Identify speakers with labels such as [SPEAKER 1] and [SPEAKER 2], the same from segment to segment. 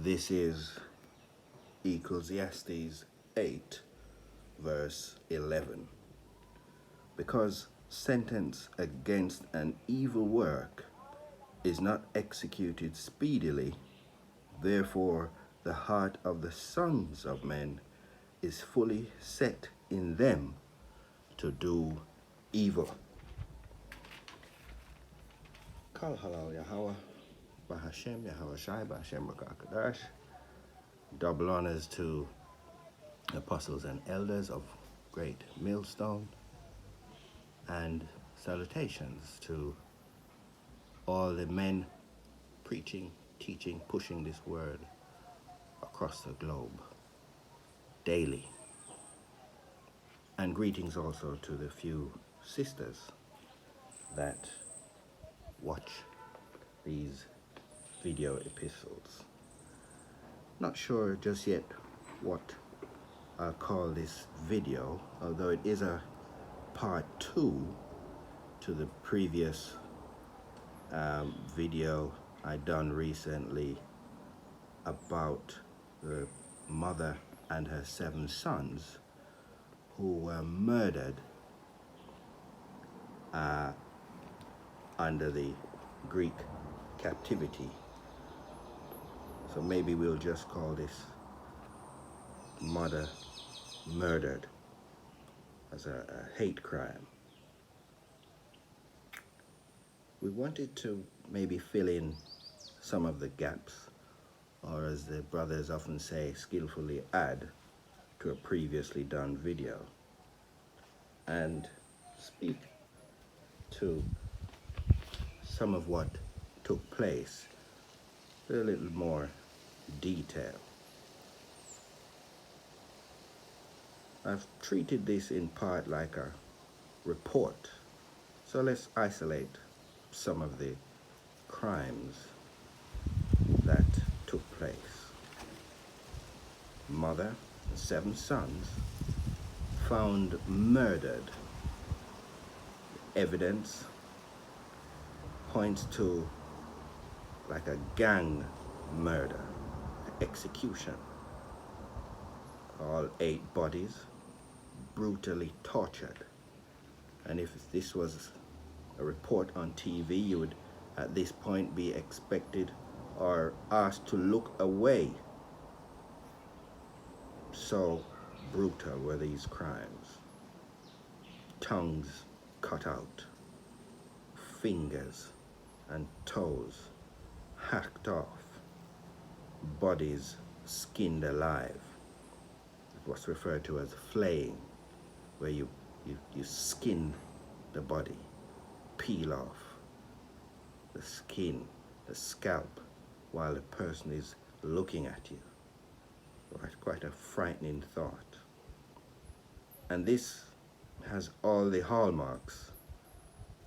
[SPEAKER 1] This is Ecclesiastes 8, verse 11. Because sentence against an evil work is not executed speedily, therefore the heart of the sons of men is fully set in them to do evil. Kal halal Yahweh, Bahashem Yahweh Shai, Bahashem Rakakadash. Double honors to apostles and elders of Great Millstone, and salutations to all the men preaching, teaching, pushing this word across the globe daily. And greetings also to the few sisters that watch these video epistles. Not sure just yet what I'll call this video, although it is a part 2 to the previous video I done recently about the mother and her 7 sons who were murdered under the Greek captivity. So maybe we'll just call this mother murdered as a hate crime. We wanted to maybe fill in some of the gaps, or as the brothers often say, skillfully add to a previously done video, and speak to some of what took place with a little more detail. I've treated this in part like a report, so let's isolate some of the crimes that took place. Mother and 7 sons found murdered. Evidence points to like a gang murder, execution. All 8 bodies brutally tortured. And if this was a report on TV, you would at this point be expected or asked to look away. So brutal were these crimes. Tongues cut out, fingers and toes hacked off, bodies skinned alive. What's referred to as flaying, where you skin the body, peel off the skin, the scalp, while the person is looking at you. Quite a frightening thought. And this has all the hallmarks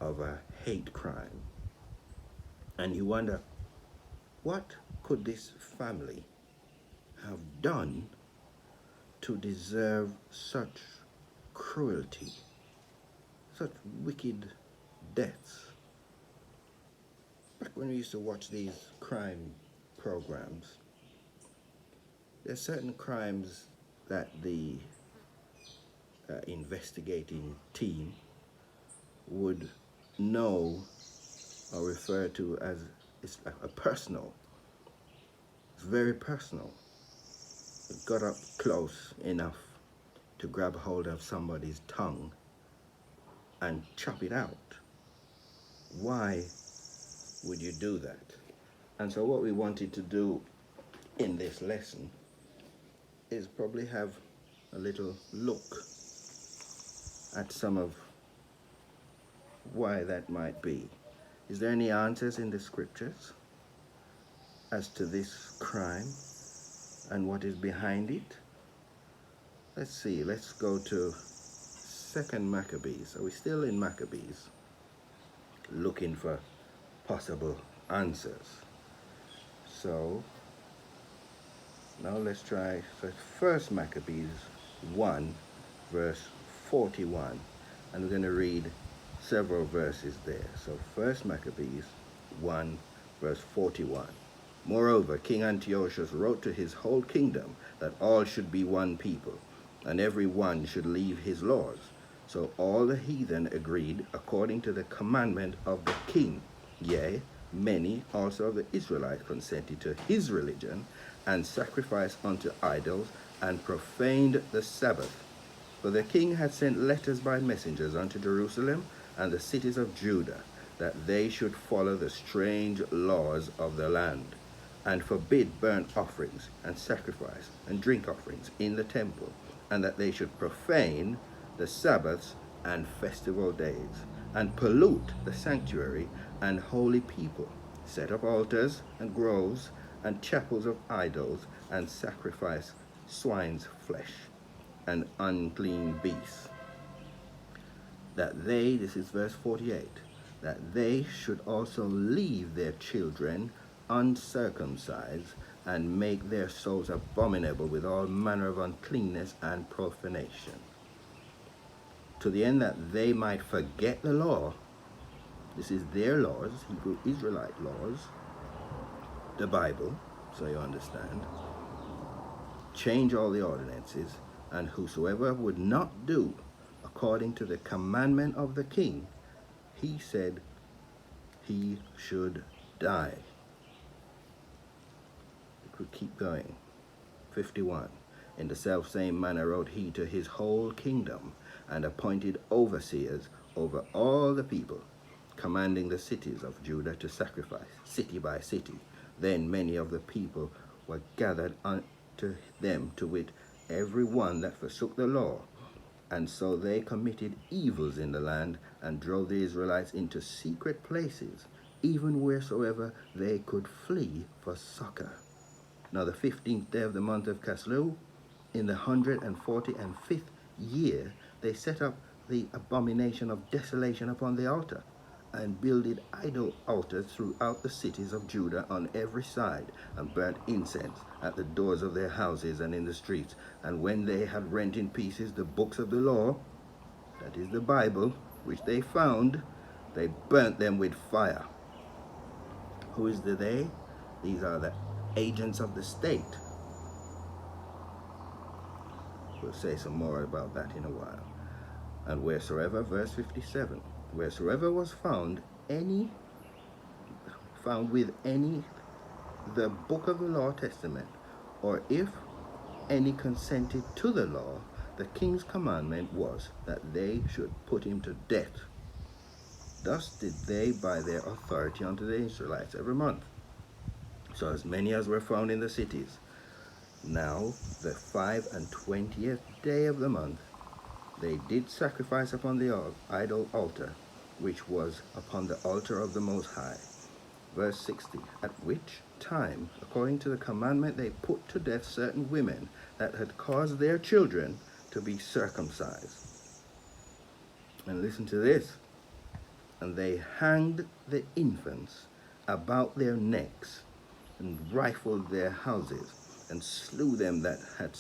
[SPEAKER 1] of a hate crime. And you wonder, what could this family have done to deserve such cruelty, such wicked deaths? Back when we used to watch these crime programs, there's certain crimes that the investigating team would know or refer to as it's a personal. It's very personal. It got up close enough to grab hold of somebody's tongue and chop it out. Why would you do that? And so what we wanted to do in this lesson is probably have a little look at some of why that might be. Is there any answers in the scriptures as to this crime and what is behind it? Let's see, let's go to 2nd Maccabees. Are we still in Maccabees? Looking for possible answers. So now let's try 1st Maccabees 1 verse 41, and we're going to read several verses there. So 1st Maccabees 1 verse 41. Moreover, King Antiochus wrote to his whole kingdom that all should be one people, and every one should leave his laws. So all the heathen agreed according to the commandment of the king. Yea, many also of the Israelites consented to his religion, and sacrificed unto idols, and profaned the Sabbath. For the king had sent letters by messengers unto Jerusalem and the cities of Judah, that they should follow the strange laws of the land, and forbid burnt offerings, and sacrifice, and drink offerings in the temple, and that they should profane the Sabbaths and festival days, and pollute the sanctuary and holy people, set up altars and groves and chapels of idols, and sacrifice swine's flesh and unclean beasts. That they, this is verse 48, that they should also leave their children uncircumcised, and make their souls abominable with all manner of uncleanness and profanation, to the end that they might forget the law. This is their laws, Hebrew Israelite laws, the Bible, so you understand. Change all the ordinances, and whosoever would not do according to the commandment of the king, he said he should die. It could keep going. 51. In the selfsame manner wrote he to his whole kingdom, and appointed overseers over all the people, commanding the cities of Judah to sacrifice, city by city. Then many of the people were gathered unto them, to wit, every one that forsook the law. And so they committed evils in the land, and drove the Israelites into secret places, even wheresoever they could flee for succor. Now the 15th day of the month of Caslu, in the 145th year, they set up the abomination of desolation upon the altar, and builded idol altars throughout the cities of Judah on every side, and burnt incense at the doors of their houses and in the streets. And when they had rent in pieces the books of the law, that is the Bible, which they found, they burnt them with fire. Who is the they? These are the agents of the state. We'll say some more about that in a while. And wheresoever, verse 57, wheresoever was found with any the book of the law testament, or if any consented to the law, the king's commandment was that they should put him to death. Thus did they by their authority unto the Israelites every month, so as many as were found in the cities. Now the 25th day of the month, they did sacrifice upon the idol altar, which was upon the altar of the Most High. Verse 60, at which time, according to the commandment, they put to death certain women that had caused their children to be circumcised. And listen to this. And they hanged the infants about their necks, and rifled their houses, and slew them that had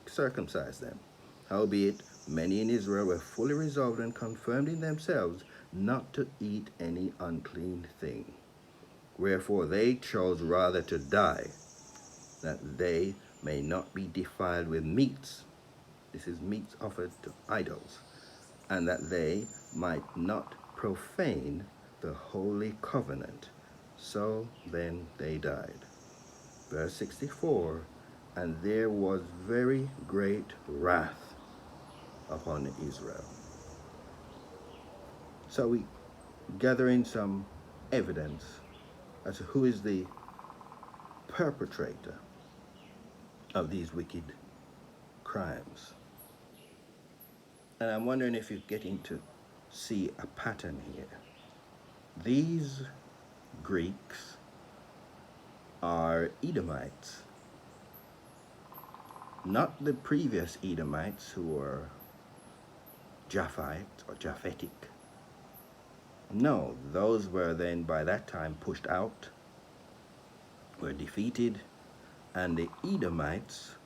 [SPEAKER 1] circumcised them. Howbeit, many in Israel were fully resolved and confirmed in themselves not to eat any unclean thing. Wherefore they chose rather to die, that they may not be defiled with meats. This is meats offered to idols, and that they might not profane the holy covenant. So then they died. Verse 64, and there was very great wrath upon Israel. So we gather in some evidence as to who is the perpetrator of these wicked crimes. And I'm wondering if you're getting to see a pattern here. These Greeks are Edomites, not the previous Edomites who were Japhite or Japhetic. No, those were then by that time pushed out, were defeated, and the Edomites,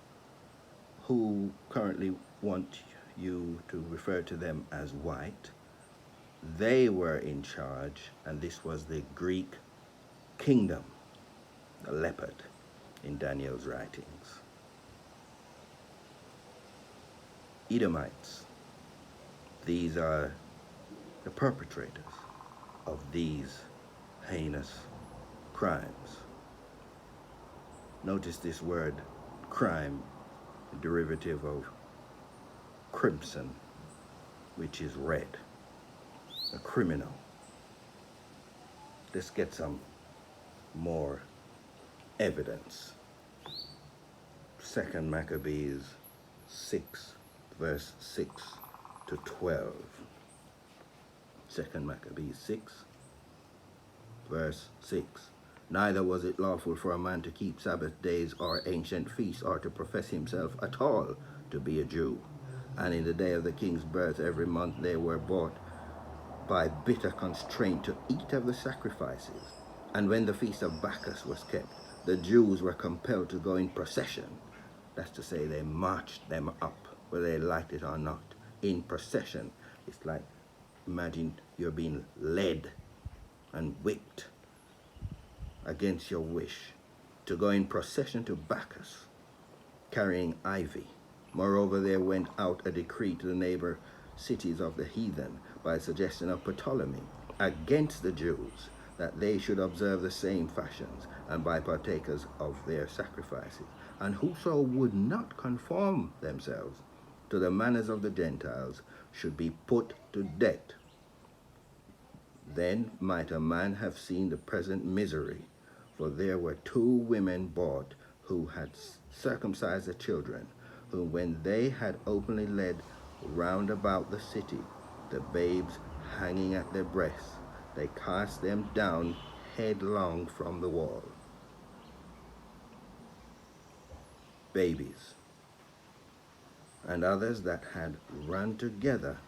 [SPEAKER 1] who currently want you to refer to them as white, they were in charge, and this was the Greek kingdom. the leopard in Daniel's writings. Edomites, these are the perpetrators of these heinous crimes. Notice this word crime, a derivative of crimson, which is red, a criminal. Let's get some more evidence. 2 Maccabees 6, verse 6 to 12. 2 Maccabees 6, verse 6. Neither was it lawful for a man to keep Sabbath days or ancient feasts, or to profess himself at all to be a Jew. And in the day of the king's birth every month they were bought by bitter constraint to eat of the sacrifices. And when the feast of Bacchus was kept, the Jews were compelled to go in procession. That's to say, they marched them up, whether they liked it or not, in procession. It's like, imagine you're being led and whipped against your wish to go in procession to Bacchus, carrying ivy. Moreover, there went out a decree to the neighbor cities of the heathen by suggestion of Ptolemy against the Jews, that they should observe the same fashions and by partakers of their sacrifices. And whoso would not conform themselves to the manners of the Gentiles should be put to death. Then might a man have seen the present misery, for there were 2 women bought who had circumcised the children, who when they had openly led round about the city, the babes hanging at their breasts, they cast them down headlong from the wall. Babies. And others that had run together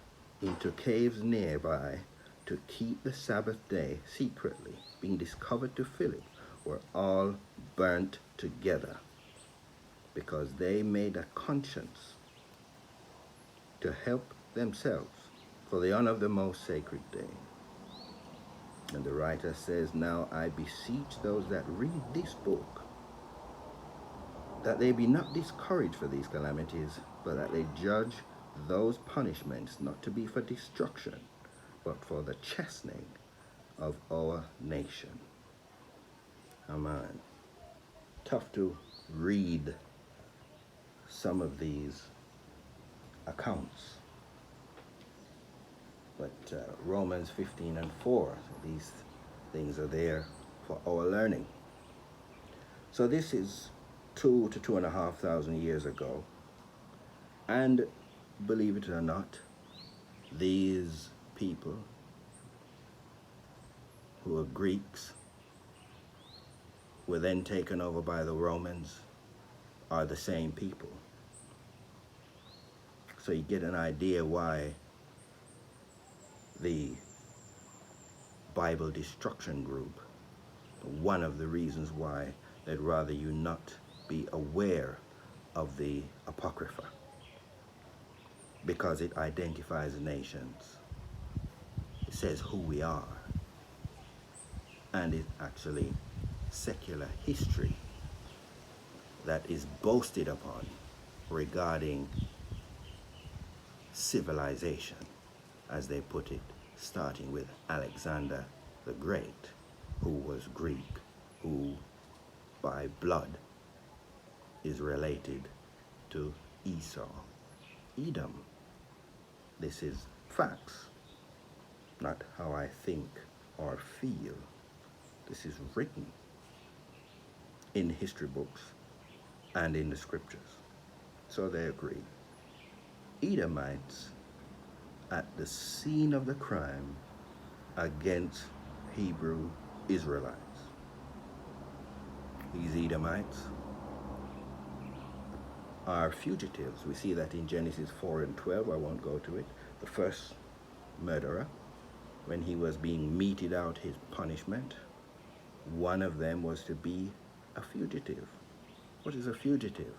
[SPEAKER 1] into caves nearby to keep the Sabbath day secretly, being discovered to Philip, were all burnt together, because they made a conscience to help themselves for the honor of the most sacred day. And the writer says, now I beseech those that read this book, that they be not discouraged for these calamities, but that they judge those punishments not to be for destruction, but for the chastening of our nation. Amen. Tough to read some of these accounts, but Romans 15 and 4, these things are there for our learning. So this is 2 to 2,500 years ago, and believe it or not, these people who are Greeks were then taken over by the Romans are the same people. So you get an idea why the Bible Destruction Group, one of the reasons why they'd rather you not be aware of the Apocrypha, because it identifies nations. It says who we are, and it's actually secular history that is boasted upon regarding civilization, as they put it, starting with Alexander the Great, who was Greek, who by blood is related to Esau, Edom. This is facts, not how I think or feel. This is written in history books and in the scriptures. So they agree. Edomites at the scene of the crime against Hebrew Israelites. These Edomites are fugitives. We see that in Genesis 4 and 12. I won't go to it. The first murderer, when he was being meted out his punishment, one of them was to be a fugitive. What is a fugitive?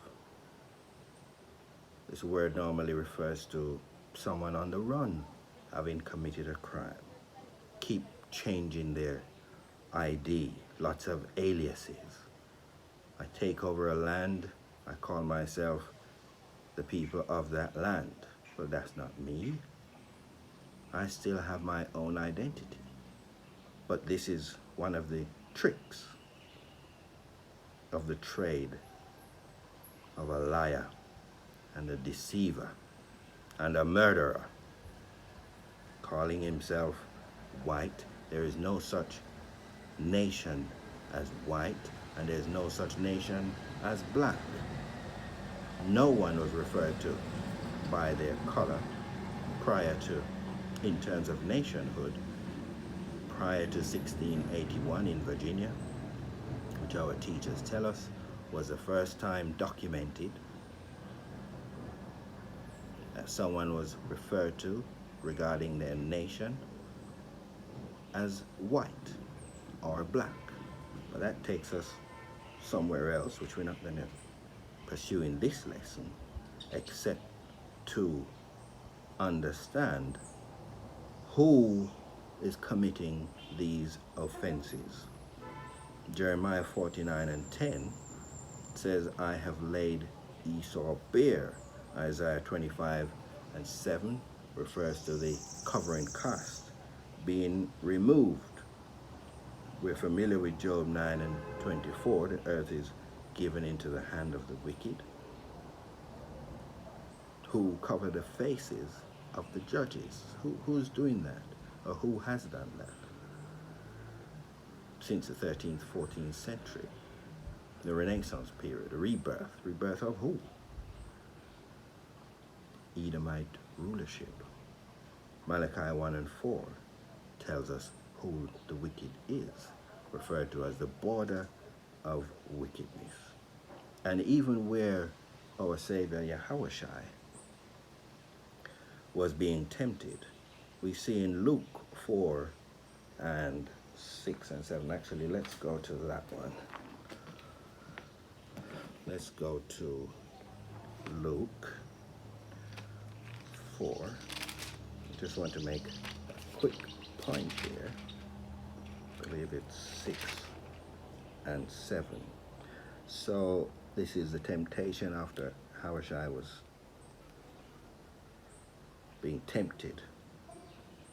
[SPEAKER 1] This word normally refers to someone on the run, having committed a crime. Keep changing their ID, lots of aliases. I take over a land, I call myself the people of that land. But that's not me. I still have my own identity. But this is one of the tricks of the trade of a liar and a deceiver and a murderer, calling himself white. There is no such nation as white, and there is no such nation as black. No one was referred to by their color prior to, in terms of nationhood, prior to 1681 in Virginia, which our teachers tell us was the first time documented that someone was referred to regarding their nation as white or black. But that takes us somewhere else, which we're not going to pursue in this lesson, except to understand who is committing these offenses. Jeremiah 49:10 says, I have laid Esau bare. Isaiah 25:7 refers to the covering cast being removed. We're familiar with Job 9:24. The earth is given into the hand of the wicked, who cover the faces of the judges. Who's doing that? Or who has done that? Since the 13th, 14th century, the Renaissance period, the rebirth. Rebirth of who? Edomite rulership. Malachi 1:4 tells us who the wicked is, referred to as the border of wickedness. And even where our Savior Yahushua was being tempted, we see in Luke 4:6-7. Actually, let's go to that one. Let's go to Luke 4. I just want to make a quick point here. I believe it's 6 and 7. So this is the temptation after Yahushua was being tempted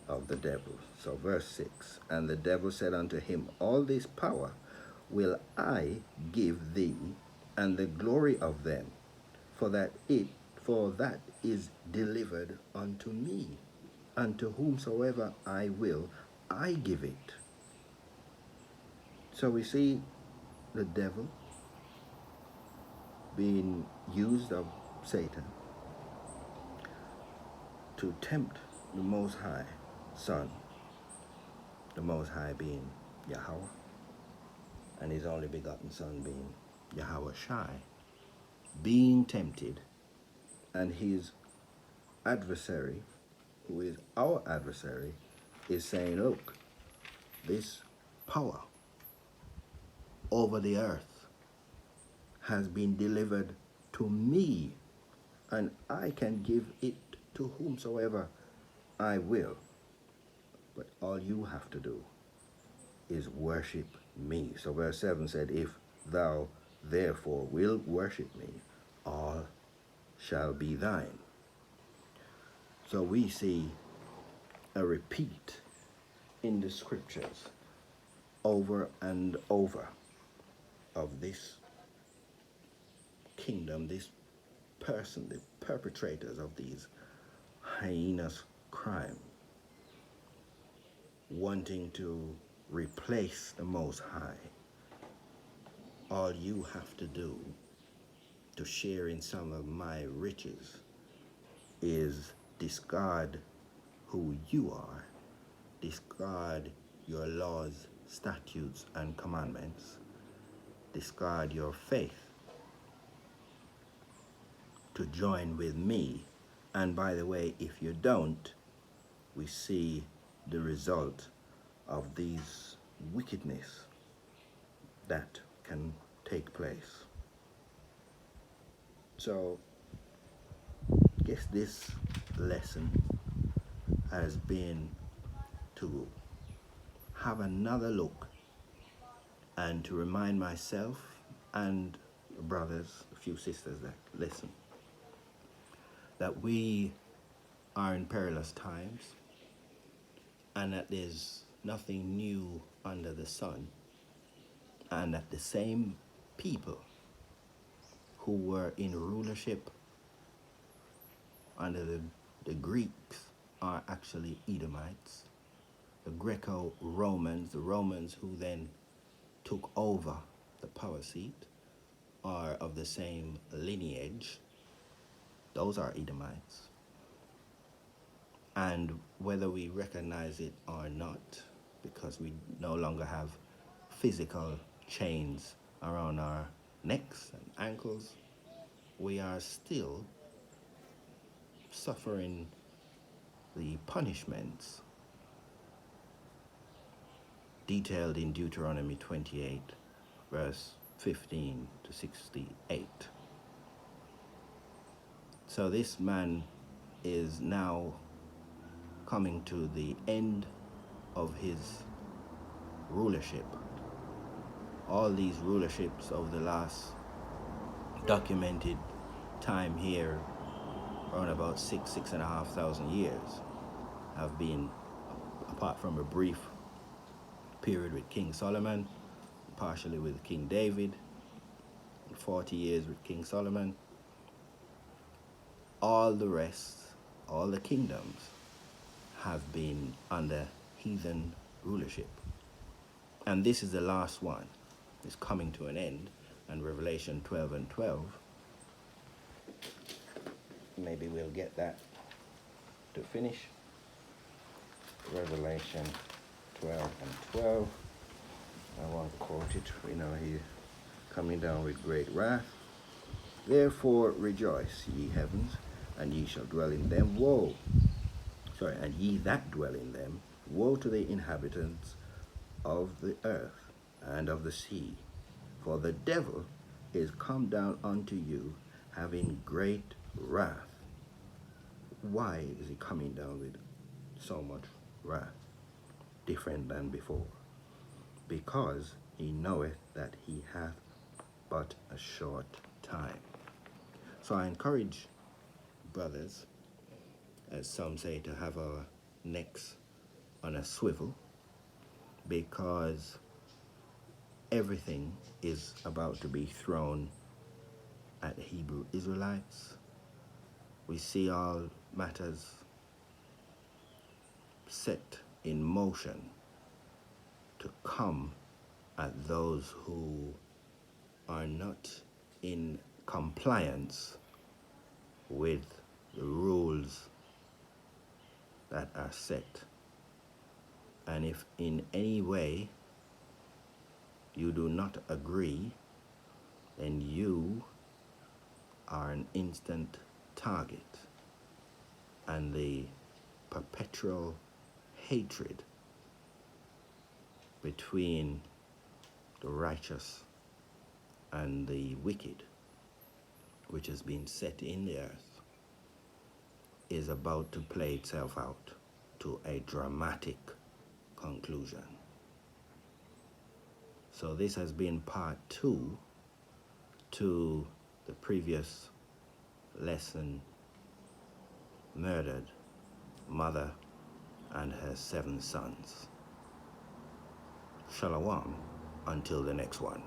[SPEAKER 1] of the devil. So verse 6, and the devil said unto him, all this power will I give thee, and the glory of them, for that is delivered unto me, and to whomsoever I will, I give it. So we see the devil being used of Satan to tempt the Most High Son, the Most High being Yahweh, and his only begotten Son being Yahushua, being tempted, and his adversary, who is our adversary, is saying, look, this power over the earth has been delivered to me, and I can give it to whomsoever I will. But all you have to do is worship me. So verse 7 said, if thou therefore wilt worship me, all shall be thine. So we see a repeat in the scriptures over and over of this kingdom, this person, the perpetrators of these heinous crimes, wanting to replace the Most High. All you have to do to share in some of my riches is discard who you are, discard your laws, statutes, and commandments, discard your faith to join with me. And by the way, if you don't, we see the result of these wickedness that can take place. So I guess this lesson has been to have another look and to remind myself and brothers, a few sisters that listen, that we are in perilous times and that there's nothing new under the sun, and that the same people who were in rulership under the Greeks are actually Edomites. The Greco-Romans, the Romans who then took over the power seat, are of the same lineage. Those are Edomites. And whether we recognize it or not, because we no longer have physical chains around our necks and ankles, we are still suffering the punishments detailed in Deuteronomy 28, verse 15 to 68. So this man is now coming to the end of his rulership. All these rulerships over the last documented time here, around about 6,500 years, have been, apart from a brief period with King Solomon, partially with King David, 40 years with King Solomon, all the rest, all the kingdoms have been under heathen rulership. And this is the last one. It's coming to an end. And Revelation 12 and 12, maybe we'll get that to finish. Revelation 12 and 12. I won't quote it. We know he's coming down with great wrath. Therefore rejoice, ye heavens, and ye shall dwell in them. And ye that dwell in them, woe to the inhabitants of the earth and of the sea. For the devil is come down unto you, having great wrath. Why is he coming down with so much wrath, different than before? Because he knoweth that he hath but a short time. So I encourage brothers, as some say, to have our necks on a swivel, because everything is about to be thrown at the Hebrew Israelites. We see all matters set in motion to come at those who are not in compliance with the rules that are set. And if in any way you do not agree, then you are an instant target, and the perpetual hatred between the righteous and the wicked, which has been set in the earth, is about to play itself out to a dramatic conclusion. So this has been part 2 to the previous lesson, Murdered Mother and Her 7 Sons. Shalom until the next one.